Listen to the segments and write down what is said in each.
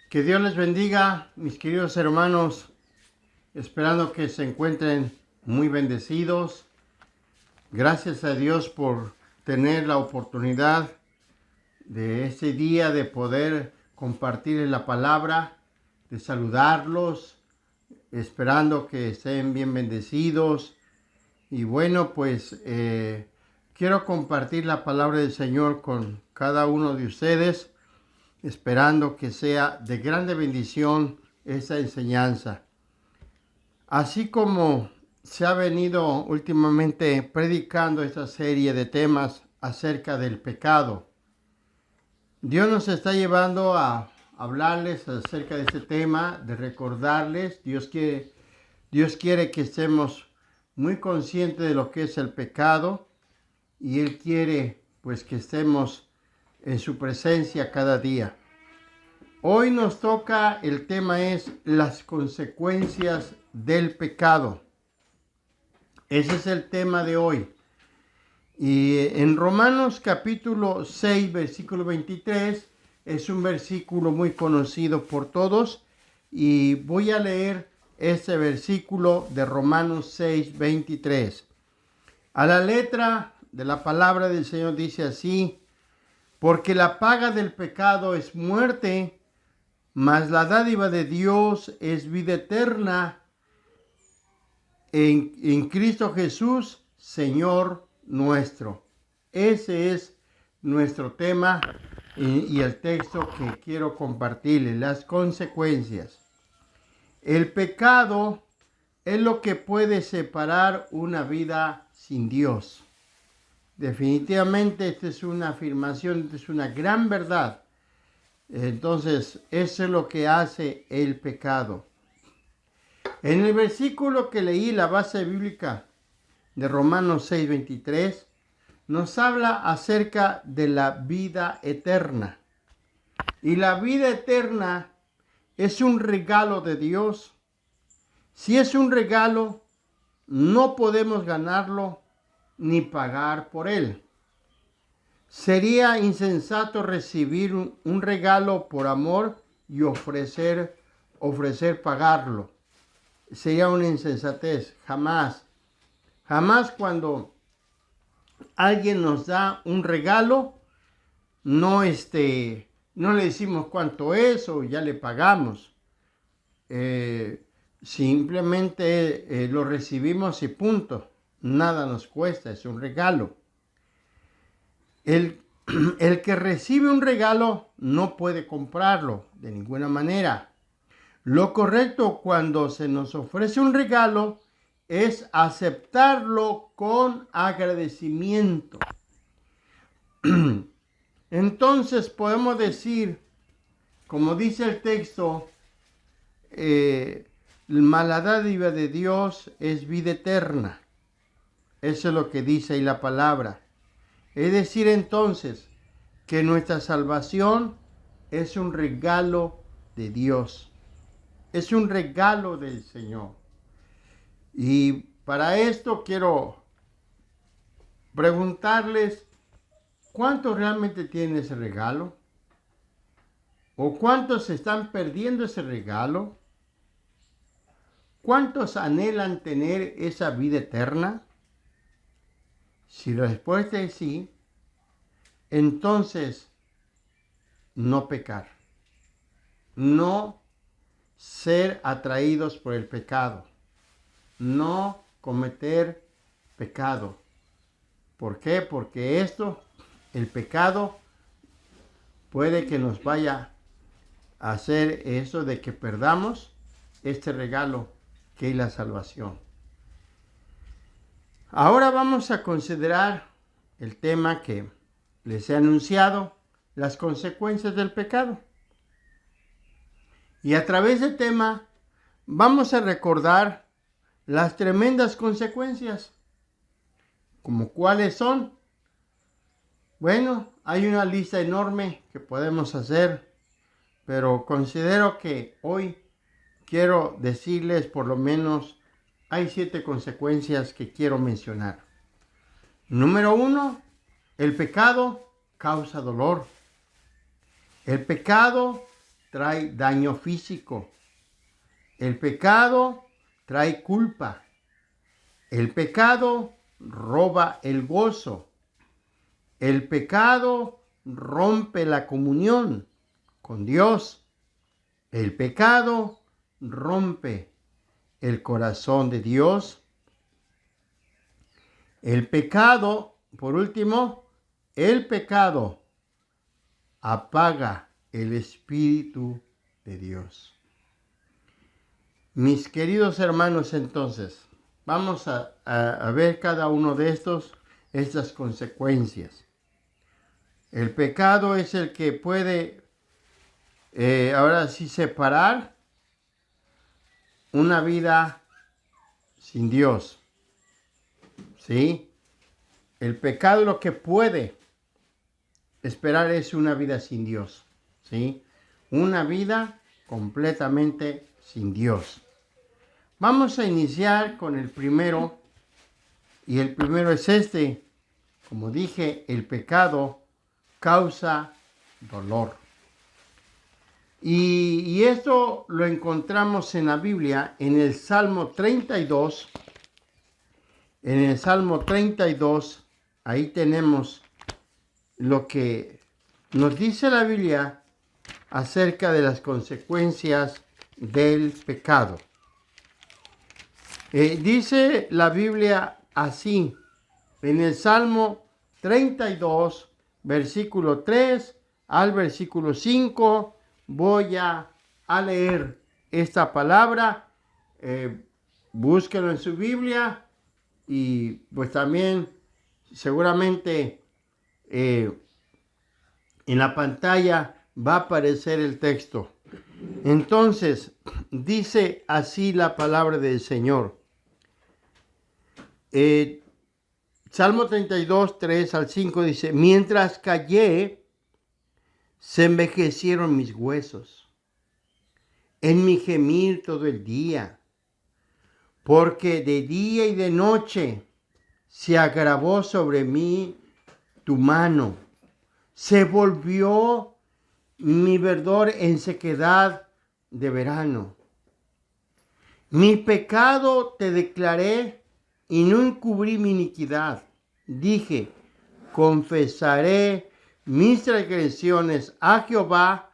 Que Dios les bendiga, mis queridos hermanos, esperando que se encuentren muy bendecidos. Gracias a Dios por tener la oportunidad de este día de poder compartir la palabra, de saludarlos, esperando que estén bien bendecidos. Y bueno, pues quiero compartir la palabra del Señor con cada uno de ustedes, esperando que sea de grande bendición esta enseñanza. Así como se ha venido últimamente predicando esta serie de temas acerca del pecado, Dios nos está llevando a hablarles acerca de este tema, de recordarles. Dios quiere que estemos muy conscientes de lo que es el pecado, y Él quiere pues que estemos en su presencia cada día. Hoy nos toca, el tema es las consecuencias del pecado. Ese es el tema de hoy. Y en Romanos capítulo 6, versículo 23, es un versículo muy conocido por todos. Y voy a leer este versículo de Romanos 6, 23. A la letra de la palabra del Señor dice así: porque la paga del pecado es muerte, mas la dádiva de Dios es vida eterna en Cristo Jesús, Señor nuestro. Ese es nuestro tema y el texto que quiero compartirles, las consecuencias. El pecado es lo que puede separar una vida sin Dios. Definitivamente esta es una afirmación, esta es una gran verdad. Entonces, eso es lo que hace el pecado. En el versículo que leí, la base bíblica de Romanos 6:23, nos habla acerca de la vida eterna. Y la vida eterna es un regalo de Dios. Si es un regalo, no podemos ganarlo ni pagar por él. Sería insensato recibir un regalo por amor y ofrecer pagarlo. Sería una insensatez. Jamás cuando alguien nos da un regalo, no le decimos cuánto es o ya le pagamos. Simplemente lo recibimos y punto. Nada nos cuesta, es un regalo. El que recibe un regalo no puede comprarlo de ninguna manera. Lo correcto cuando se nos ofrece un regalo es aceptarlo con agradecimiento. Entonces podemos decir, como dice el texto, la dádiva de Dios es vida eterna. Eso es lo que dice ahí la palabra. Es decir, entonces, que nuestra salvación es un regalo de Dios. Es un regalo del Señor. Y para esto quiero preguntarles, ¿cuántos realmente tienen ese regalo? ¿O cuántos están perdiendo ese regalo? ¿Cuántos anhelan tener esa vida eterna? Si la respuesta es sí, entonces no pecar, no ser atraídos por el pecado, no cometer pecado. ¿Por qué? Porque el pecado, puede que nos vaya a hacer eso de que perdamos este regalo que es la salvación. Ahora vamos a considerar el tema que les he anunciado, las consecuencias del pecado. Y a través del tema vamos a recordar las tremendas consecuencias. ¿Como cuáles son? Bueno, hay una lista enorme que podemos hacer, pero considero que hoy quiero decirles por lo menos hay 7 consecuencias que quiero mencionar. Número 1, el pecado causa dolor. El pecado trae daño físico. El pecado trae culpa. El pecado roba el gozo. El pecado rompe la comunión con Dios. El pecado rompe el corazón de Dios. El pecado, por último, el pecado apaga el Espíritu de Dios. Mis queridos hermanos, entonces, vamos a ver cada uno de estas consecuencias. El pecado es el que puede, ahora sí, separar una vida sin Dios. ¿Sí? El pecado lo que puede esperar es una vida sin Dios. ¿Sí? Una vida completamente sin Dios. Vamos a iniciar con el primero. Y el primero es este. Como dije, el pecado causa dolor. Y esto lo encontramos en la Biblia, en el Salmo 32. En el Salmo 32, ahí tenemos lo que nos dice la Biblia acerca de las consecuencias del pecado. Dice la Biblia así, en el Salmo 32, versículo 3 al versículo 5, voy a leer esta palabra. Búsquelo en su Biblia y pues también seguramente en la pantalla va a aparecer el texto. Entonces, dice así la palabra del Señor. Salmo 32, 3 al 5 dice, mientras callé, se envejecieron mis huesos, en mi gemir todo el día, porque de día y de noche se agravó sobre mí tu mano, se volvió mi verdor en sequedad de verano. Mi pecado te declaré y no encubrí mi iniquidad. Dije, confesaré mis transgresiones a Jehová,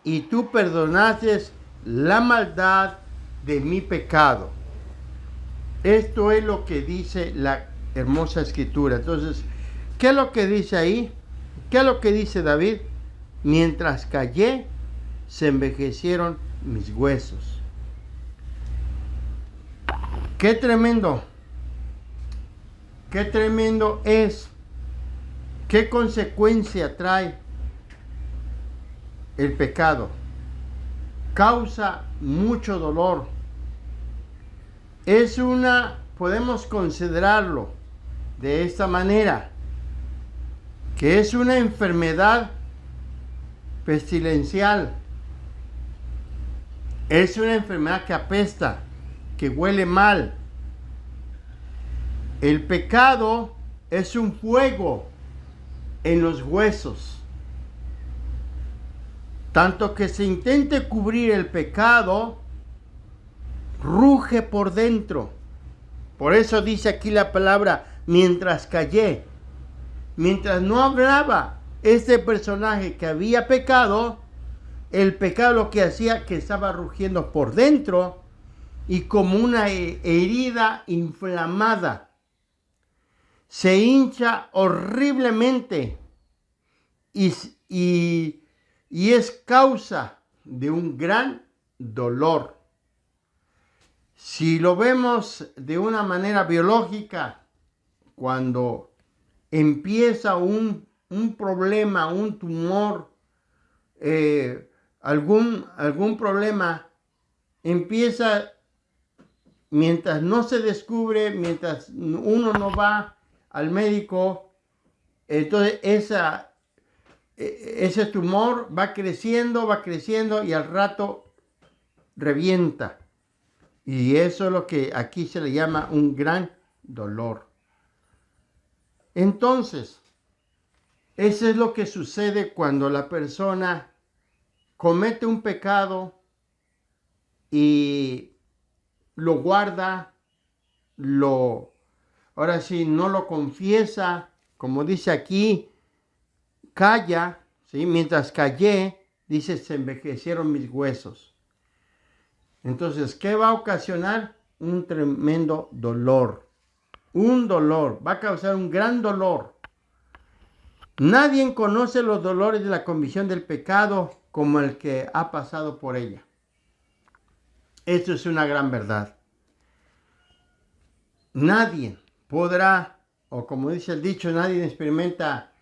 y tú perdonaste la maldad de mi pecado. Esto es lo que dice la hermosa escritura. Entonces, ¿qué es lo que dice ahí? ¿Qué es lo que dice David? Mientras callé, se envejecieron mis huesos. ¡Qué tremendo! ¡Qué tremendo es! ¿Qué consecuencia trae el pecado? Causa mucho dolor. Podemos considerarlo de esta manera, que es una enfermedad pestilencial. Es una enfermedad que apesta, que huele mal. El pecado es un fuego en los huesos. Tanto que se intente cubrir el pecado, ruge por dentro. Por eso dice aquí la palabra, mientras callé. Mientras no hablaba este personaje que había pecado, el pecado lo que hacía que estaba rugiendo por dentro y como una herida inflamada. Se hincha horriblemente y es causa de un gran dolor. Si lo vemos de una manera biológica, cuando empieza un problema, un tumor, algún problema, empieza mientras no se descubre, mientras uno no va al médico, entonces ese tumor va creciendo y al rato revienta. Y eso es lo que aquí se le llama un gran dolor. Entonces, eso es lo que sucede cuando la persona comete un pecado y lo guarda, ahora sí, no lo confiesa, como dice aquí, calla, ¿sí? Mientras callé, dice, se envejecieron mis huesos. Entonces, ¿qué va a ocasionar? Un tremendo dolor. Un dolor, va a causar un gran dolor. Nadie conoce los dolores de la convicción del pecado como el que ha pasado por ella. Esto es una gran verdad. Nadie podrá, o como dice el dicho, nadie experimenta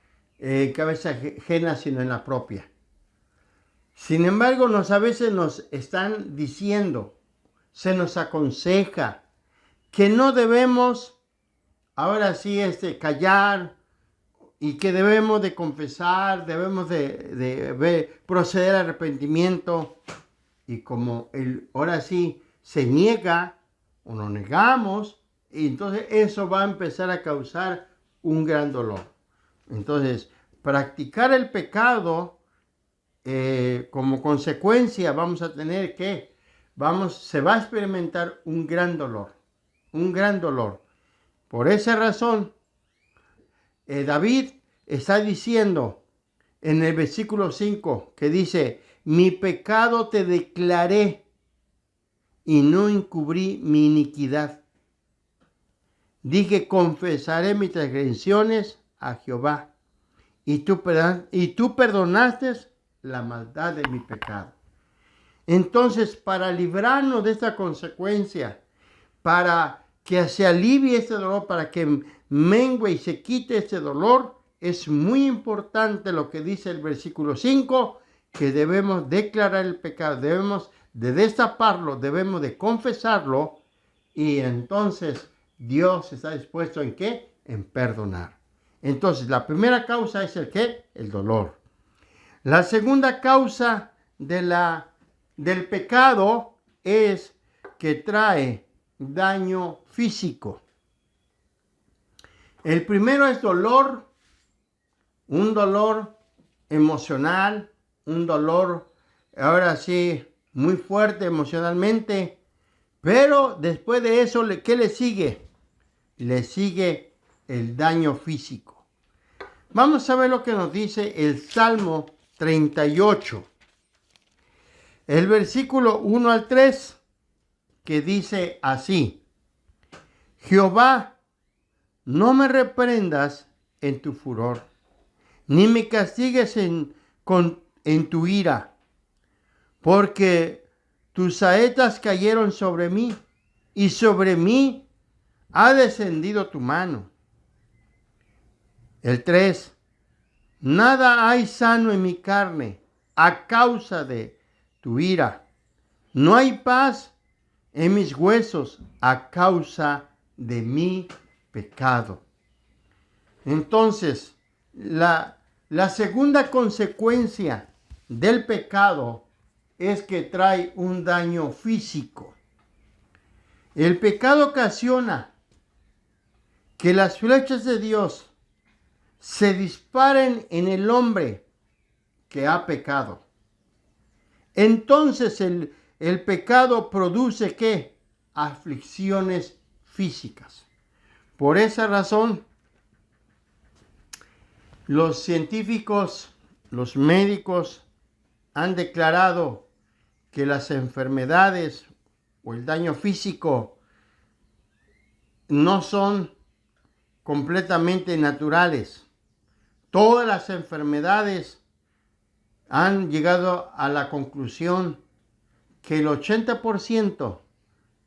cabeza ajena sino en la propia. Sin embargo, a veces nos están diciendo, se nos aconseja que no debemos, ahora sí, callar, y que debemos de confesar, debemos de proceder al arrepentimiento. Y como ahora sí se niega o lo negamos, y entonces eso va a empezar a causar un gran dolor. Entonces, practicar el pecado, como consecuencia vamos a tener que, se va a experimentar un gran dolor, un gran dolor. Por esa razón, David está diciendo en el versículo 5 que dice, mi pecado te declaré y no encubrí mi iniquidad. Dije, confesaré mis transgresiones a Jehová y tú perdonaste la maldad de mi pecado. Entonces, para librarnos de esta consecuencia, para que se alivie este dolor, para que mengue y se quite este dolor, es muy importante lo que dice el versículo 5, que debemos declarar el pecado, debemos de destaparlo, debemos de confesarlo, y entonces Dios está dispuesto ¿en qué? En perdonar. Entonces, la primera causa es el ¿qué? El dolor. La segunda causa del pecado es que trae daño físico. El primero es dolor, un dolor emocional, un dolor, ahora sí, muy fuerte emocionalmente, pero después de eso, ¿qué le sigue? Le sigue el daño físico. Vamos a ver lo que nos dice el Salmo 38. El versículo 1 al 3, que dice así: Jehová, no me reprendas en tu furor, ni me castigues en tu ira, porque tus saetas cayeron sobre mí, y sobre mí ha descendido tu mano. El 3, nada hay sano en mi carne a causa de tu ira. No hay paz en mis huesos a causa de mi pecado. Entonces, la segunda consecuencia del pecado es que trae un daño físico. El pecado ocasiona que las flechas de Dios se disparen en el hombre que ha pecado. Entonces el pecado produce ¿qué? Aflicciones físicas. Por esa razón, los científicos, los médicos han declarado que las enfermedades o el daño físico no son completamente naturales. Todas las enfermedades han llegado a la conclusión que el 80%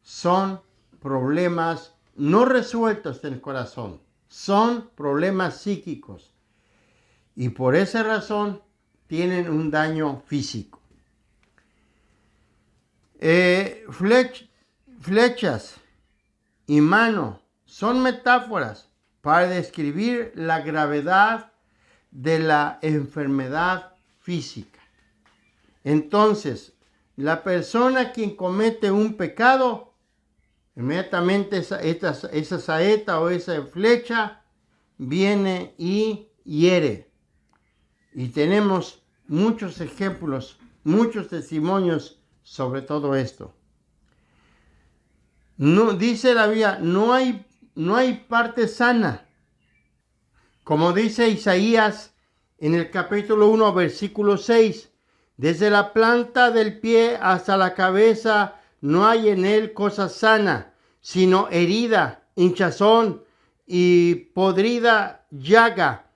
son problemas no resueltos del corazón, son problemas psíquicos, y por esa razón tienen un daño físico. Flechas y mano son metáforas para describir la gravedad de la enfermedad física. Entonces, la persona quien comete un pecado, inmediatamente esa saeta o esa flecha viene y hiere. Y tenemos muchos ejemplos muchos testimonios sobre todo esto. No, dice la Biblia, no hay parte sana. Como dice Isaías en el capítulo 1, versículo 6, desde la planta del pie hasta la cabeza no hay en él cosa sana, sino herida, hinchazón y podrida llaga.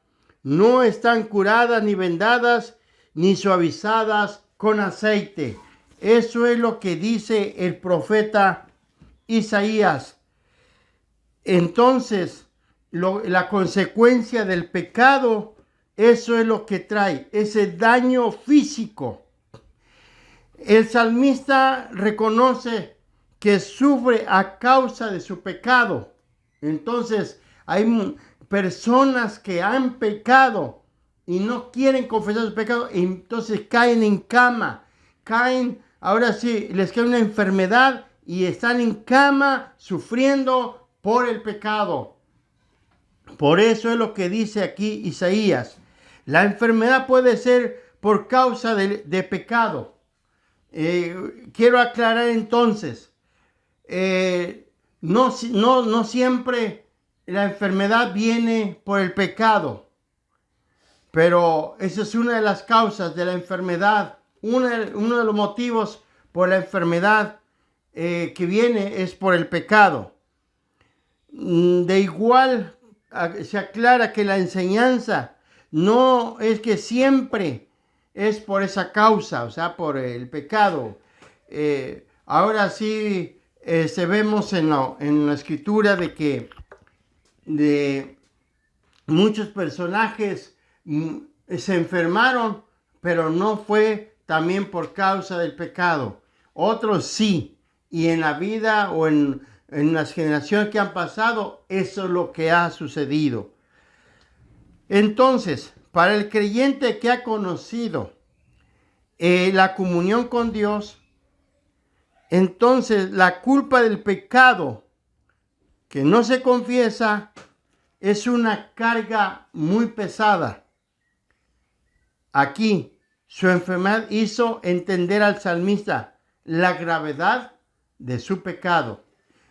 No están curadas ni vendadas ni suavizadas con aceite. Eso es lo que dice el profeta Isaías. Entonces, la consecuencia del pecado, eso es lo que trae, ese daño físico. El salmista reconoce que sufre a causa de su pecado. Entonces, hay personas que han pecado y no quieren confesar su pecado, entonces caen en cama, ahora sí, les cae una enfermedad y están en cama sufriendo por el pecado. Por eso es lo que dice aquí Isaías. La enfermedad puede ser por causa de pecado. Quiero aclarar entonces, no siempre la enfermedad viene por el pecado, pero esa es una de las causas de la enfermedad. Uno de los motivos por la enfermedad que viene es por el pecado. De igual se aclara que la enseñanza no es que siempre es por esa causa, o sea, por el pecado. Ahora sí vemos en la escritura de que de muchos personajes se enfermaron, pero no fue también por causa del pecado. Otros sí, y en la vida o en las generaciones que han pasado, eso es lo que ha sucedido. Entonces, para el creyente que ha conocido la comunión con Dios, entonces la culpa del pecado que no se confiesa es una carga muy pesada. Aquí, su enfermedad hizo entender al salmista la gravedad de su pecado.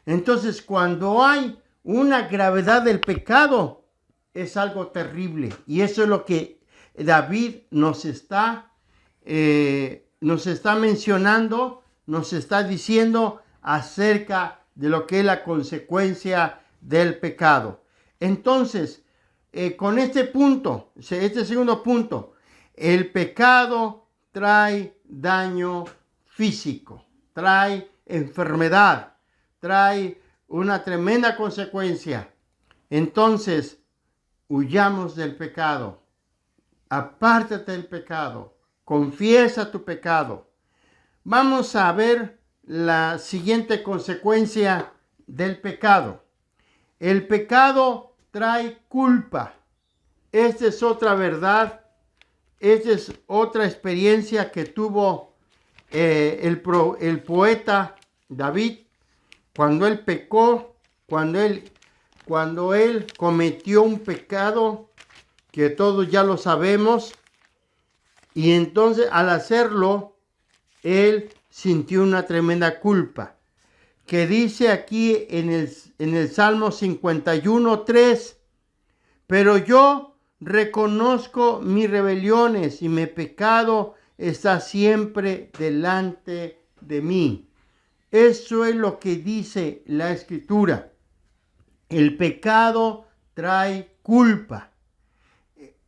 Entonces, cuando hay una gravedad del pecado, es algo terrible. Y eso es lo que David nos está mencionando, nos está diciendo acerca de lo que es la consecuencia del pecado. Entonces, con este punto, este segundo punto, el pecado trae daño físico, trae enfermedad, trae una tremenda consecuencia. Entonces, huyamos del pecado. Apártate del pecado. Confiesa tu pecado. Vamos a ver la siguiente consecuencia del pecado. El pecado trae culpa. Esta es otra verdad. Esta es otra experiencia que tuvo el poeta David cuando él pecó, cuando él cometió un pecado que todos ya lo sabemos, y entonces al hacerlo él sintió una tremenda culpa, que dice aquí en el Salmo 51:3, pero yo reconozco mis rebeliones y mi pecado está siempre delante de mí. Eso es lo que dice la Escritura. El pecado trae culpa.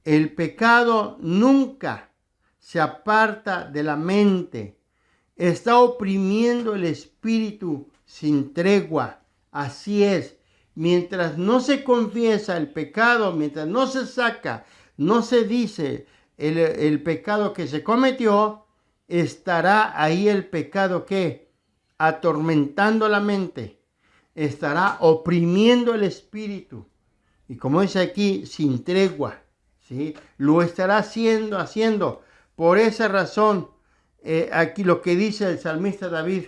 El pecado nunca se aparta de la mente. Está oprimiendo el espíritu sin tregua. Así es. Mientras no se confiesa el pecado, mientras no se saca, no se dice el pecado que se cometió, estará ahí el pecado que atormentando la mente, estará oprimiendo el espíritu. Y como dice aquí, sin tregua, ¿sí? Lo estará haciendo. Por esa razón, aquí lo que dice el salmista David,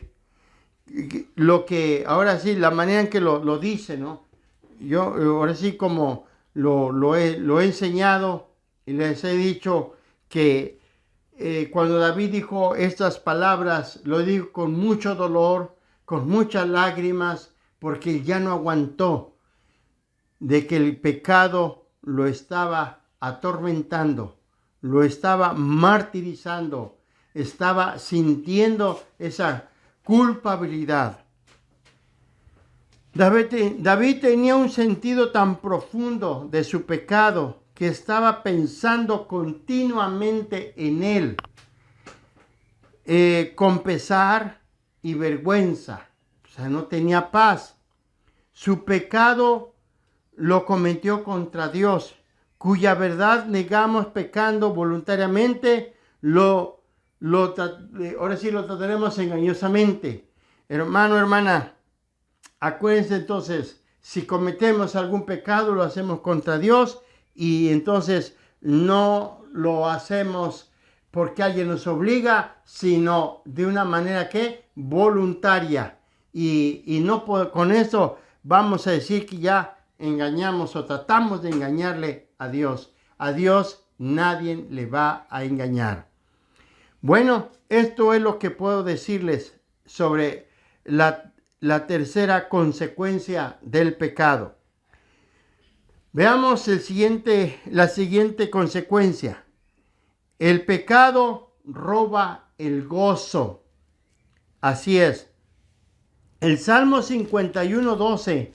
lo que ahora sí, la manera en que lo dice, ¿no? Yo ahora sí como lo he enseñado y les he dicho que cuando David dijo estas palabras, lo dijo con mucho dolor, con muchas lágrimas, porque ya no aguantó de que el pecado lo estaba atormentando, lo estaba martirizando, estaba sintiendo esa culpabilidad. David tenía un sentido tan profundo de su pecado que estaba pensando continuamente en él, con pesar y vergüenza. O sea, no tenía paz. Su pecado lo cometió contra Dios, cuya verdad negamos pecando voluntariamente, ahora sí lo trataremos engañosamente. Hermano, hermana, acuérdense entonces, si cometemos algún pecado, lo hacemos contra Dios y entonces no lo hacemos porque alguien nos obliga, sino de una manera que voluntaria. Y no con eso vamos a decir que ya engañamos o tratamos de engañarle a Dios. A Dios nadie le va a engañar. Bueno, esto es lo que puedo decirles sobre la tercera consecuencia del pecado. Veamos la siguiente consecuencia. El pecado roba el gozo. Así es. El Salmo 51:12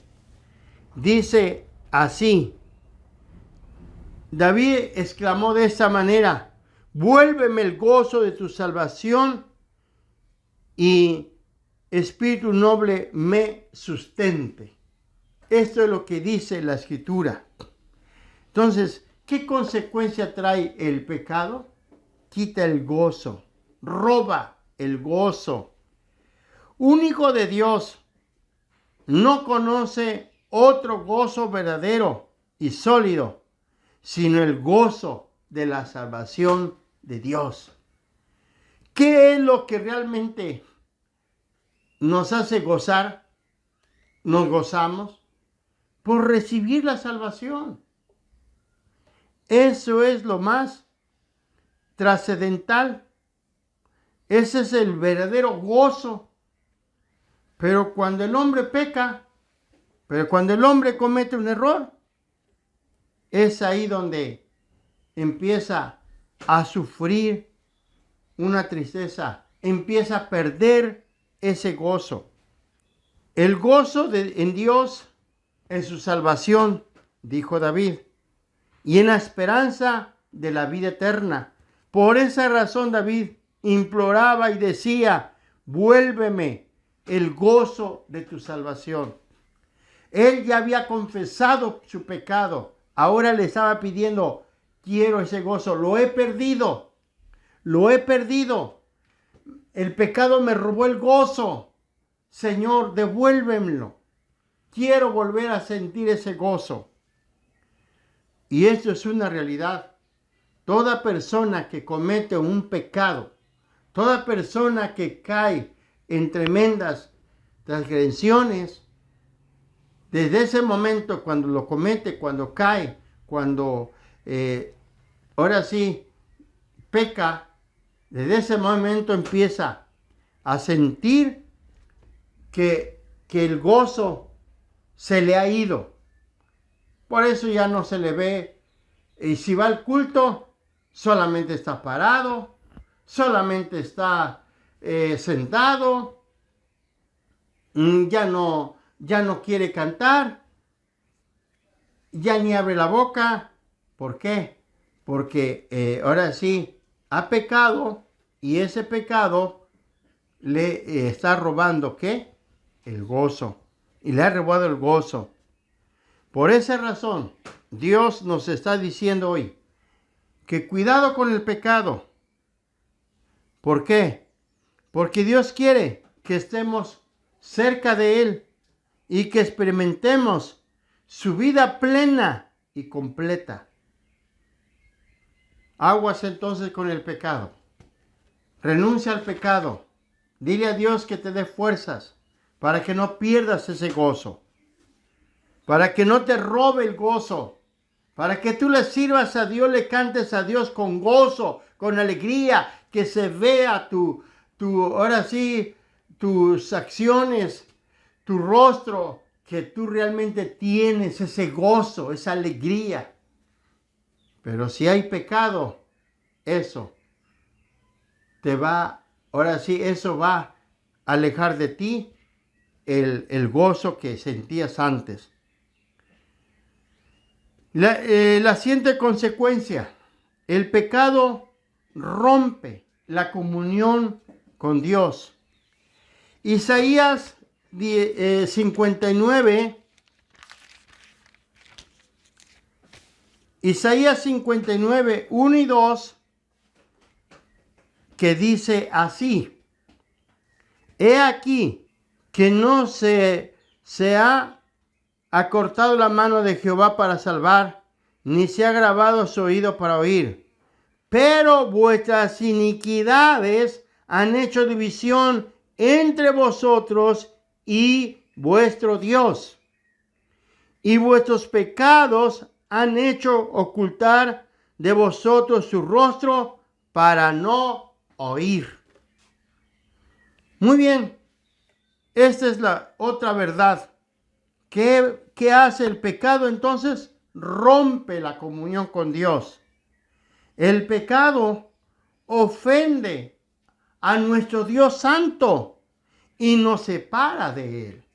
dice así. David exclamó de esta manera: vuélveme el gozo de tu salvación y espíritu noble me sustente. Esto es lo que dice la Escritura. Entonces, ¿qué consecuencia trae el pecado? Quita el gozo, roba el gozo. Un hijo de Dios no conoce otro gozo verdadero y sólido, sino el gozo de la salvación de Dios. ¿Qué es lo que realmente nos hace gozar? Nos gozamos por recibir la salvación. Eso es lo más trascendental. Ese es el verdadero gozo. Pero cuando el hombre peca, cuando el hombre comete un error, es ahí donde empieza a sufrir una tristeza, empieza a perder ese gozo. El gozo en Dios, en su salvación, dijo David, y en la esperanza de la vida eterna. Por esa razón David imploraba y decía: vuélveme el gozo de tu salvación. Él ya había confesado su pecado. Ahora le estaba pidiendo: quiero ese gozo. Lo he perdido. Lo he perdido. El pecado me robó el gozo. Señor, devuélvemelo. Quiero volver a sentir ese gozo. Y esto es una realidad. Toda persona que comete un pecado, toda persona que cae en tremendas transgresiones, desde ese momento cuando lo comete, cuando cae, cuando ahora sí peca, desde ese momento empieza a sentir que el gozo se le ha ido. Por eso ya no se le ve. Y si va al culto, solamente está parado, solamente está sentado, ya no quiere cantar, ya ni abre la boca. ¿Por qué? Porque ahora sí ha pecado y ese pecado le está robando ¿qué? El gozo. Y le ha robado el gozo. Por esa razón, Dios nos está diciendo hoy que cuidado con el pecado. ¿Por qué? Porque Dios quiere que estemos cerca de Él y que experimentemos su vida plena y completa. Aguas entonces con el pecado. Renuncia al pecado. Dile a Dios que te dé fuerzas para que no pierdas ese gozo. Para que no te robe el gozo. para que tú le sirvas a Dios, le cantes a Dios con gozo, con alegría, que se vea ahora sí, tus acciones, tu rostro, que tú realmente tienes ese gozo, esa alegría. Pero si hay pecado, eso ahora sí, eso va a alejar de ti el gozo que sentías antes. La siguiente consecuencia, el pecado rompe la comunión con Dios. Isaías 59, Isaías 59, 1 y 2, que dice así: He aquí que no se ha acortado la mano de Jehová para salvar, ni se ha agravado su oído para oír. Pero vuestras iniquidades han hecho división entre vosotros y vuestro Dios, y vuestros pecados han hecho ocultar de vosotros su rostro para no oír. Muy bien, esta es la otra verdad. ¿Qué hace el pecado entonces? Rompe la comunión con Dios. El pecado ofende a nuestro Dios santo y nos separa de Él.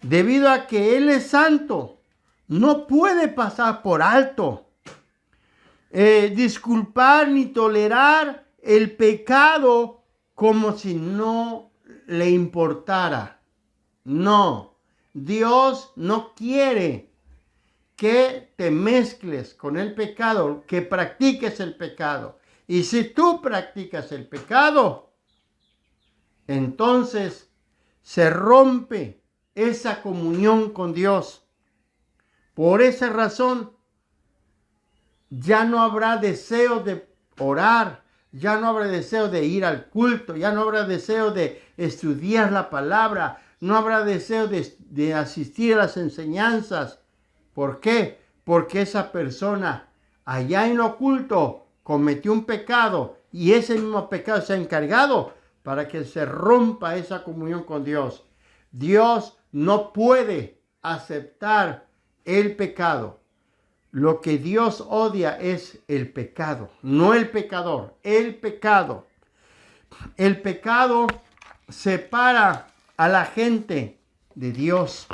Debido a que Él es santo, no puede pasar por alto, disculpar ni tolerar el pecado como si no le importara. No, Dios no quiere que te mezcles con el pecado, que practiques el pecado. Y si tú practicas el pecado, entonces se rompe esa comunión con Dios. Por esa razón, ya no habrá deseo de orar, ya no habrá deseo de ir al culto, ya no habrá deseo de estudiar la palabra, no habrá deseo de asistir a las enseñanzas. ¿Por qué? Porque esa persona allá en lo oculto cometió un pecado y ese mismo pecado se ha encargado para que se rompa esa comunión con Dios. Dios no puede aceptar el pecado. Lo que Dios odia es el pecado, no el pecador, el pecado. El pecado separa a la gente de Dios.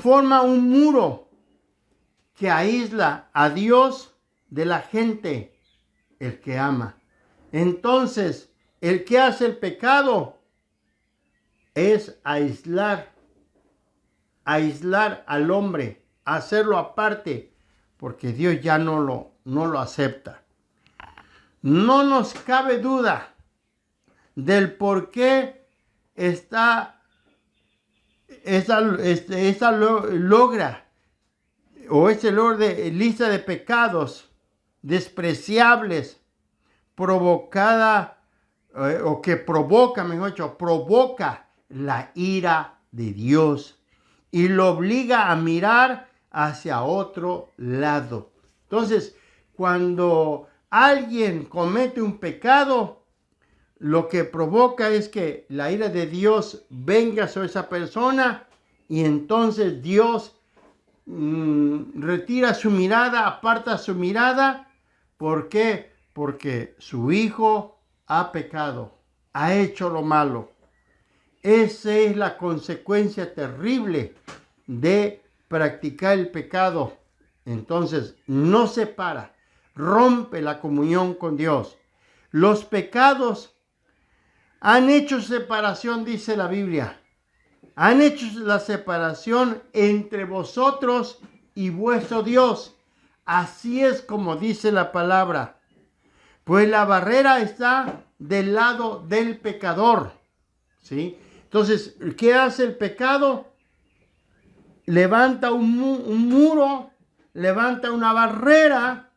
Forma un muro que aísla a Dios de la gente, el que ama. Entonces, el que hace el pecado es aislar al hombre, hacerlo aparte, porque Dios ya no lo acepta. No nos cabe duda del por qué esa lista de pecados despreciables provoca la ira de Dios y lo obliga a mirar hacia otro lado. Entonces, cuando alguien comete un pecado, lo que provoca es que la ira de Dios venga sobre esa persona y entonces Dios retira su mirada, aparta su mirada. ¿Por qué? Porque su hijo ha pecado, ha hecho lo malo. Esa es la consecuencia terrible de practicar el pecado. Entonces, no separa, rompe la comunión con Dios. Los pecados han hecho separación, dice la Biblia. Han hecho la separación entre vosotros y vuestro Dios. Así es como dice la palabra. Pues la barrera está del lado del pecador. ¿Sí? Entonces, ¿qué hace el pecado? Levanta un muro, levanta una barrera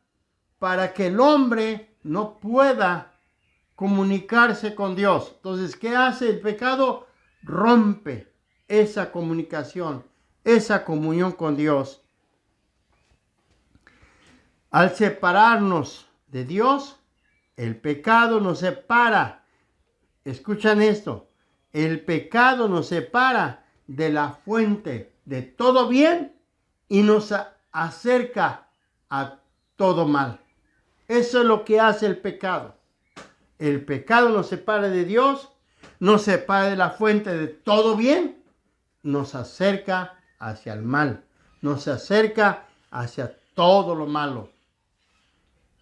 para que el hombre no pueda comunicarse con Dios. Entonces, ¿qué hace el pecado? Rompe esa comunicación. esa comunión con Dios. Al separarnos de Dios, el pecado nos separa. Escuchan esto. El pecado nos separa de la fuente de todo bien y nos acerca a todo mal. Eso es lo que hace el pecado. El pecado nos separa de Dios, nos separa de la fuente de todo bien, nos acerca hacia el mal, nos acerca hacia todo lo malo.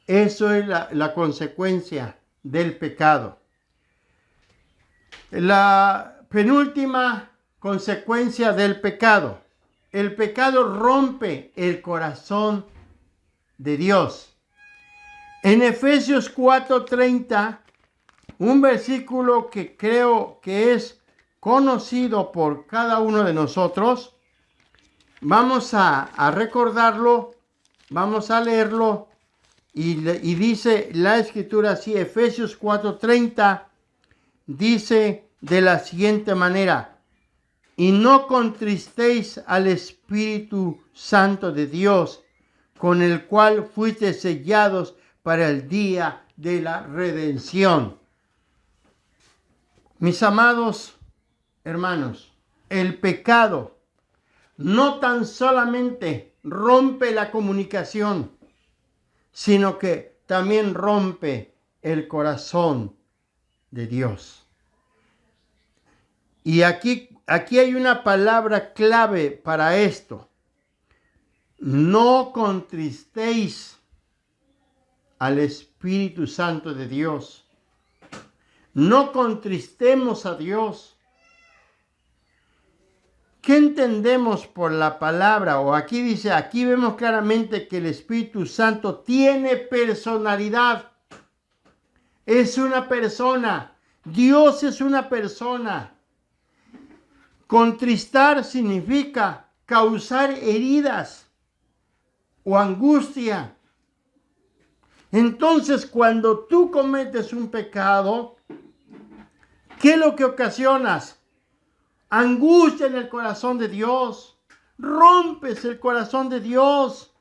Eso es la consecuencia del pecado. La penúltima consecuencia del pecado. El pecado rompe el corazón de Dios. En Efesios 4:30, un versículo que creo que es conocido por cada uno de nosotros, vamos a recordarlo, vamos a leerlo y dice la escritura así, Efesios 4:30, dice de la siguiente manera: y no contristéis al Espíritu Santo de Dios, con el cual fuiste sellados para el día de la redención. Mis amados hermanos, el pecado no tan solamente rompe la comunicación, sino que también rompe el corazón de Dios. Y aquí hay una palabra clave para esto. No contristéis al Espíritu Santo de Dios. No contristemos a Dios. ¿Qué entendemos por la palabra? O aquí dice, aquí vemos claramente que el Espíritu Santo tiene personalidad. Es una persona. Dios es una persona. Contristar significa causar heridas o angustia. Entonces, cuando tú cometes un pecado, ¿qué es lo que ocasionas? Angustia en el corazón de Dios. Rompes el corazón de Dios.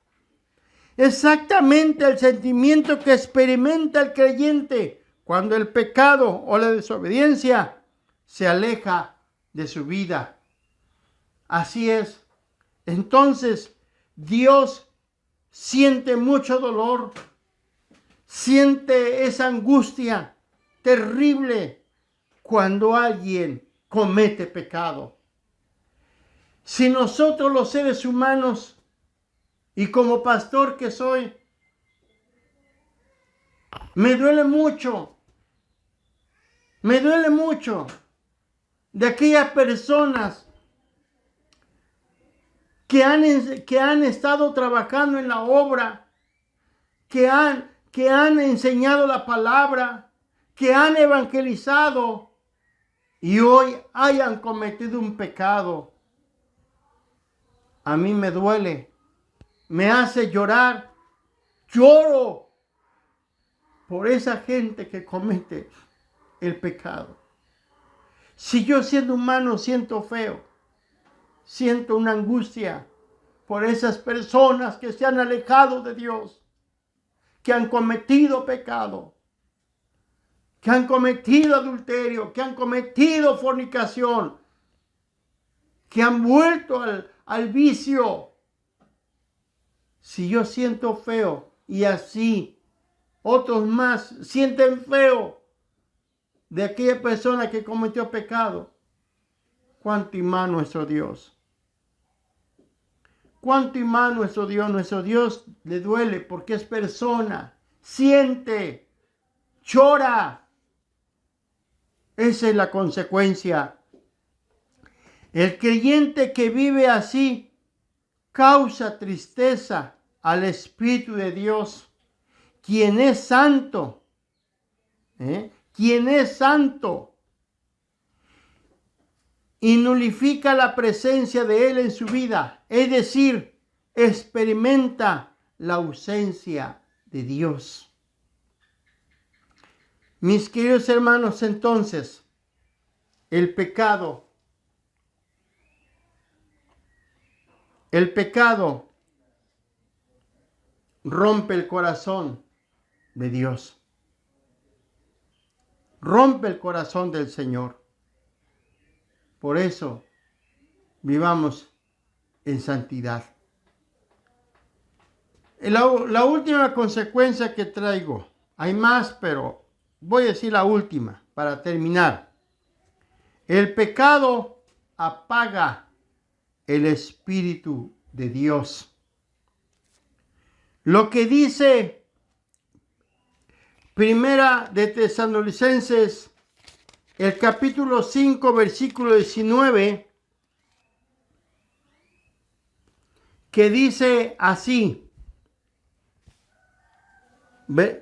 Exactamente el sentimiento que experimenta el creyente cuando el pecado o la desobediencia se aleja de su vida. Así es. Entonces, Dios siente mucho dolor. Siente esa angustia terrible cuando alguien comete pecado. Si nosotros los seres humanos, y como pastor que soy, me duele mucho de aquellas personas que han estado trabajando en la obra, que han enseñado la palabra, que han evangelizado y hoy hayan cometido un pecado. A mí me duele, me hace llorar. Lloro por esa gente que comete el pecado. Si yo siendo humano siento feo, siento una angustia por esas personas que se han alejado de Dios, que han cometido pecado, que han cometido adulterio, que han cometido fornicación, que han vuelto al vicio. Si yo siento feo y así otros más sienten feo de aquella persona que cometió pecado, ¿cuánto y más nuestro Dios? ¿Cuánto y más nuestro Dios? Nuestro Dios le duele porque es persona, siente, llora. Esa es la consecuencia. El creyente que vive así causa tristeza al Espíritu de Dios, quien es santo. Quien es santo. Y nulifica la presencia de Él en su vida. Es decir, experimenta la ausencia de Dios. Mis queridos hermanos, entonces, el pecado El pecado rompe el corazón de Dios. Rompe el corazón del Señor. Por eso, vivamos en santidad. La última consecuencia que traigo, hay más, pero voy a decir la última para terminar. El pecado apaga el Espíritu de Dios. Lo que dice Primera de Tesalonicenses, el capítulo 5, versículo 19, que dice así,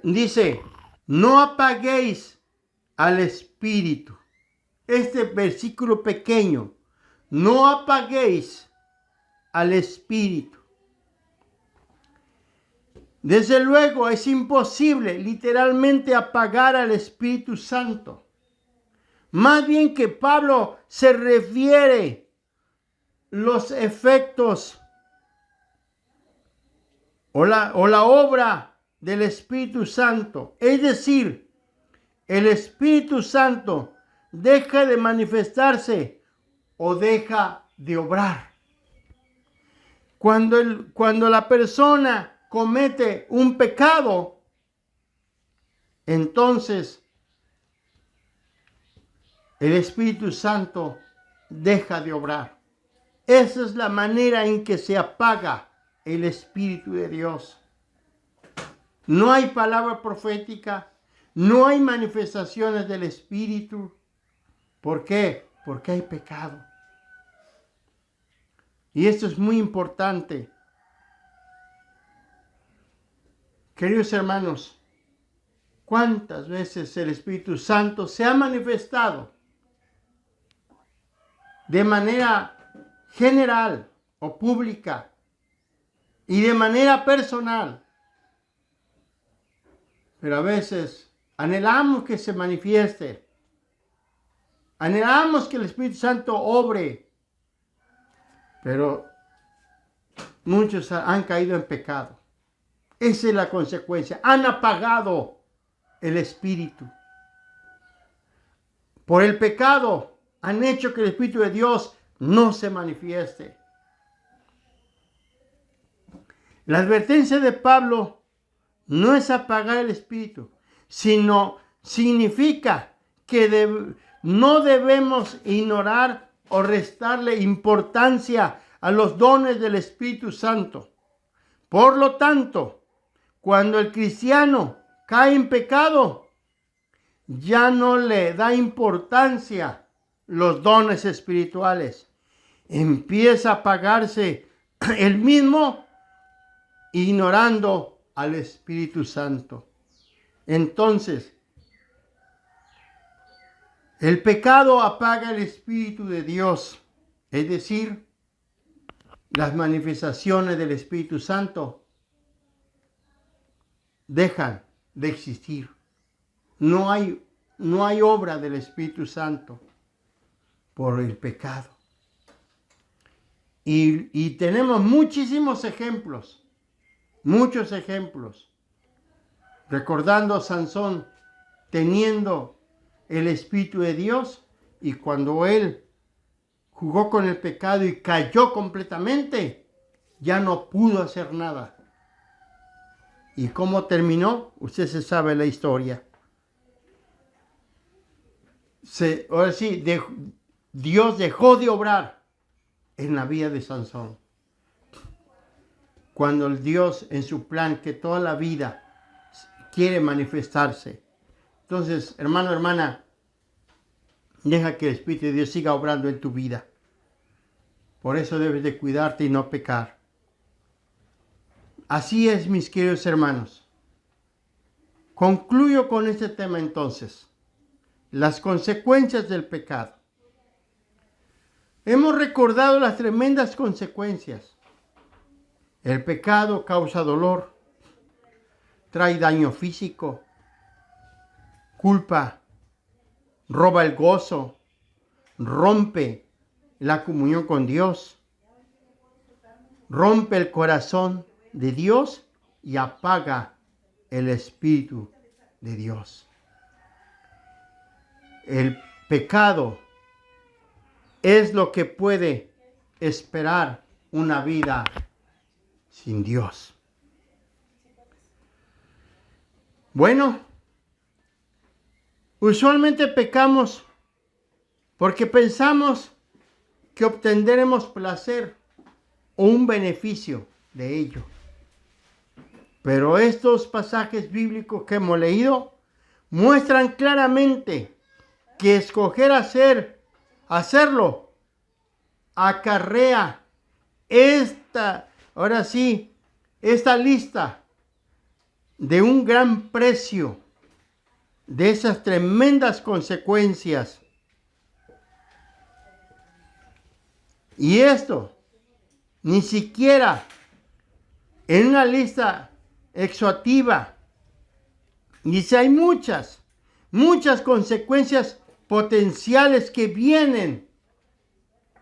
dice, no apaguéis al Espíritu. Este versículo pequeño, no apaguéis al Espíritu. Desde luego es imposible literalmente apagar al Espíritu Santo. Más bien que Pablo se refiere los efectos o la obra del Espíritu Santo. Es decir, el Espíritu Santo deja de manifestarse o deja de obrar. Cuando la persona comete un pecado, entonces el Espíritu Santo deja de obrar. Esa es la manera en que se apaga el Espíritu de Dios. No hay palabra profética, no hay manifestaciones del Espíritu. ¿Por qué? Porque hay pecado. Y esto es muy importante. Queridos hermanos, ¿cuántas veces el Espíritu Santo se ha manifestado de manera general o pública y de manera personal? Pero a veces anhelamos que se manifieste. Anhelamos que el Espíritu Santo obre. Pero muchos han caído en pecado. Esa es la consecuencia. Han apagado el Espíritu. Por el pecado han hecho que el Espíritu de Dios no se manifieste. La advertencia de Pablo no es apagar el Espíritu, sino significa que no debemos ignorar o restarle importancia a los dones del Espíritu Santo. Por lo tanto, cuando el cristiano cae en pecado, ya no le da importancia los dones espirituales. Empieza a apagarse el mismo, ignorando al Espíritu Santo. Entonces, el pecado apaga el Espíritu de Dios, es decir, las manifestaciones del Espíritu Santo dejan de existir. No hay obra del Espíritu Santo por el pecado. Y tenemos muchísimos ejemplos, muchos ejemplos. Recordando a Sansón teniendo el Espíritu de Dios, y cuando él jugó con el pecado y cayó completamente, ya no pudo hacer nada. ¿Y cómo terminó? Usted se sabe la historia. Ahora sí, Dios dejó de obrar en la vida de Sansón. Cuando el Dios en su plan que toda la vida quiere manifestarse. Entonces, hermano, hermana, deja que el Espíritu de Dios siga obrando en tu vida. Por eso debes de cuidarte y no pecar. Así es, mis queridos hermanos. Concluyo con este tema entonces. Las consecuencias del pecado. Hemos recordado las tremendas consecuencias. El pecado causa dolor, trae daño físico, culpa, roba el gozo, rompe la comunión con Dios. rompe el corazón de Dios y apaga el Espíritu de Dios. El pecado es lo que puede esperar una vida sin Dios. Bueno, usualmente pecamos porque pensamos que obtendremos placer o un beneficio de ello. Pero estos pasajes bíblicos que hemos leído muestran claramente que escoger hacerlo acarrea esta lista de un gran precio, de esas tremendas consecuencias. Y esto ni siquiera en una lista exhaustiva. Dice, hay muchas consecuencias potenciales que vienen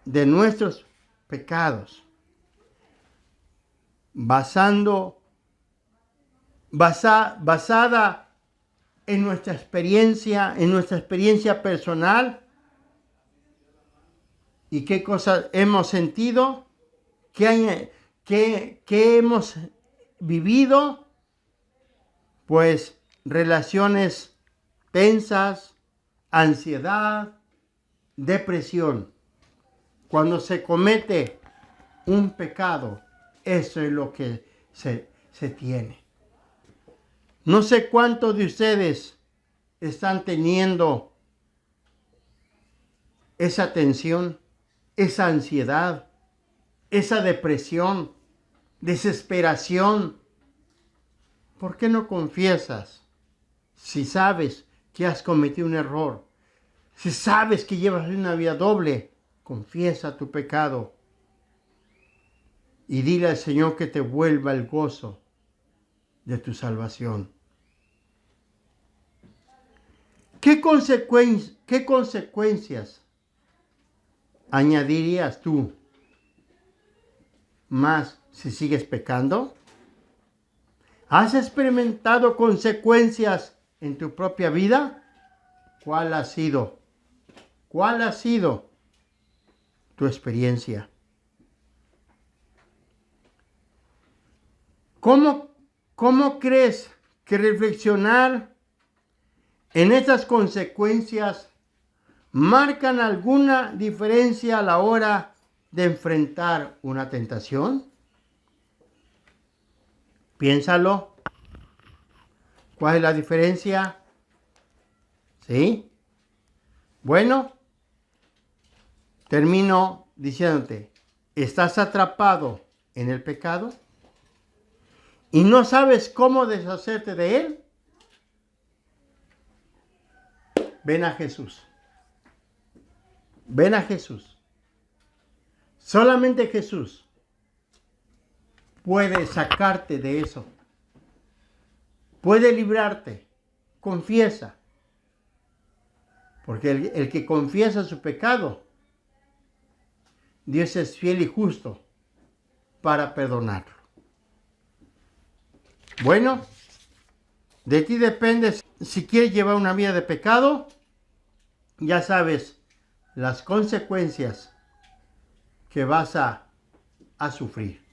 de nuestros pecados. Basada en nuestra experiencia personal. ¿Y qué cosas hemos sentido? ¿Qué hemos vivido? Pues relaciones tensas, ansiedad, depresión. Cuando se comete un pecado, eso es lo que se tiene. No sé cuántos de ustedes están teniendo esa tensión, esa ansiedad, esa depresión, desesperación. ¿Por qué no confiesas? Si sabes que has cometido un error, si sabes que llevas una vida doble, confiesa tu pecado y dile al Señor que te vuelva el gozo de tu salvación. ¿Qué consecuencias añadirías tú más si sigues pecando? ¿Has experimentado consecuencias en tu propia vida? ¿Cuál ha sido? ¿Cuál ha sido tu experiencia? ¿Cómo crees que reflexionar en estas consecuencias marcan alguna diferencia a la hora de enfrentar una tentación? Piénsalo. ¿Cuál es la diferencia? ¿Sí? Bueno, termino diciéndote, ¿estás atrapado en el pecado y no sabes cómo deshacerte de él? Ven a Jesús. Ven a Jesús. Solamente Jesús puede sacarte de eso. Puede librarte. Confiesa. Porque el que confiesa su pecado, Dios es fiel y justo para perdonarlo. Bueno, de ti depende si quieres llevar una vida de pecado. Ya sabes las consecuencias que vas a sufrir.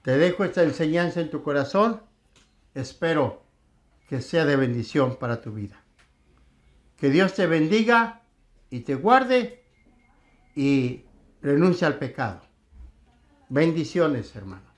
Te dejo esta enseñanza en tu corazón. Espero que sea de bendición para tu vida. Que Dios te bendiga y te guarde y renuncia al pecado. Bendiciones, hermano.